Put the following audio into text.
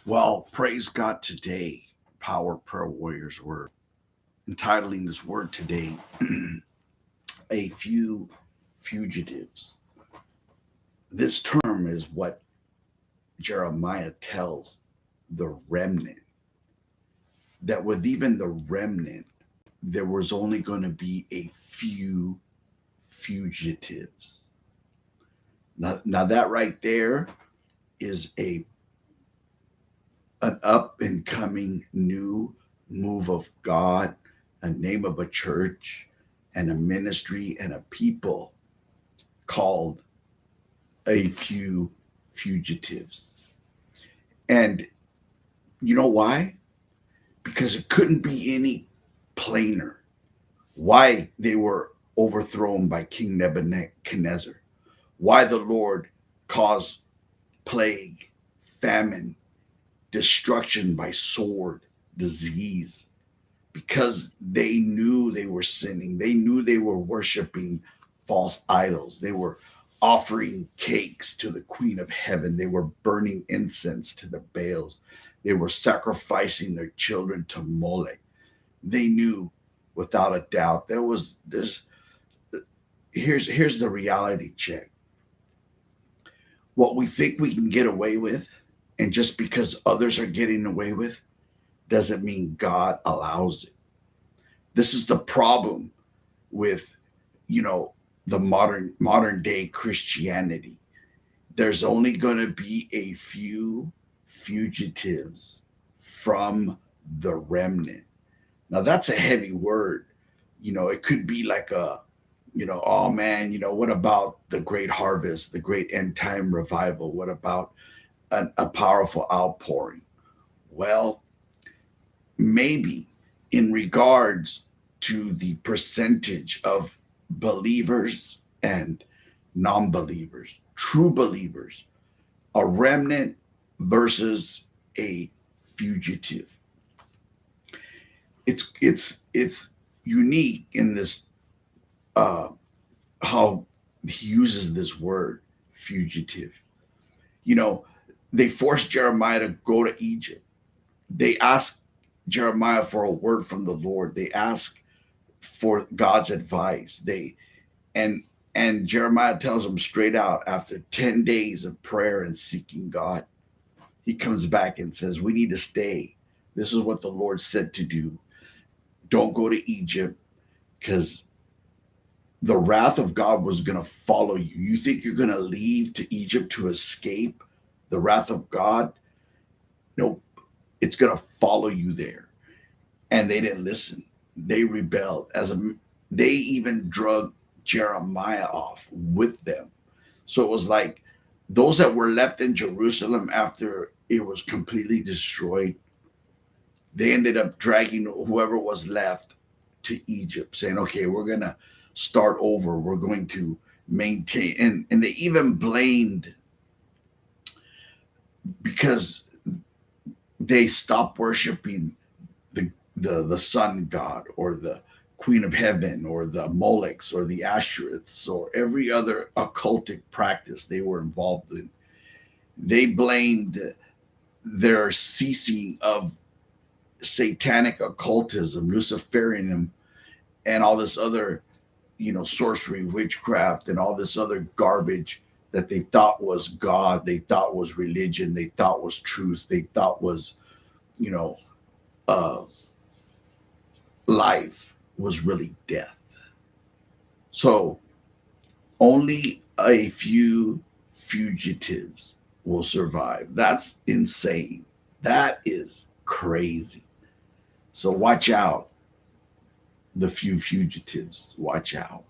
Well, praise God today. Power Prayer Warriors Word. Entitling this word today, A Few Fugitives. This term is what Jeremiah tells the remnant that with even the remnant, there was only going to be a few fugitives. Now that right there is an up and coming new move of God, a name of a church, and a ministry and a people called A Few Fugitives. And you know why? Because it couldn't be any plainer why they were overthrown by King Nebuchadnezzar, why the Lord caused plague, famine, destruction by sword, disease, because they knew they were sinning. They knew they were worshiping false idols. They were offering cakes to the Queen of Heaven. They were burning incense to the Baals. They were sacrificing their children to Molech. They knew without a doubt there's here's the reality check. What we think we can get away with, and just because others are getting away with, doesn't mean God allows it. This is the problem with, you know, the modern day Christianity. There's only going to be a few fugitives from the remnant. Now that's a heavy word. It could be like oh man, what about the great harvest, the great end time revival? What about a powerful outpouring? Well, maybe in regards to the percentage of believers and non believers, true believers, a remnant versus a fugitive. It's unique in this how he uses this word fugitive. You know, they forced Jeremiah to go to Egypt. They asked Jeremiah for a word from the Lord. They asked for God's advice. And Jeremiah tells them straight out, after 10 days of prayer and seeking God, he comes back and says, "We need to stay. This is what the Lord said to do. Don't go to Egypt, because the wrath of God was going to follow you. You think you're going to leave to Egypt to escape the wrath of God? Nope. It's going to follow you there." And they didn't listen. They rebelled. They even drug Jeremiah off with them. So it was like those that were left in Jerusalem after it was completely destroyed, they ended up dragging whoever was left to Egypt, saying, "Okay, we're going to start over. We're going to maintain." And they even blamed, because they stopped worshiping the sun god, or the Queen of Heaven, or the Molechs, or the Ashtoreths, or every other occultic practice they were involved in. They blamed their ceasing of satanic occultism, Luciferianism, and all this other, sorcery, witchcraft, and all this other garbage that they thought was God, they thought was religion, they thought was truth, they thought was, you know, uh, life, was really death. So only a few fugitives will survive. That's insane. That is crazy. So watch out, the few fugitives. Watch out.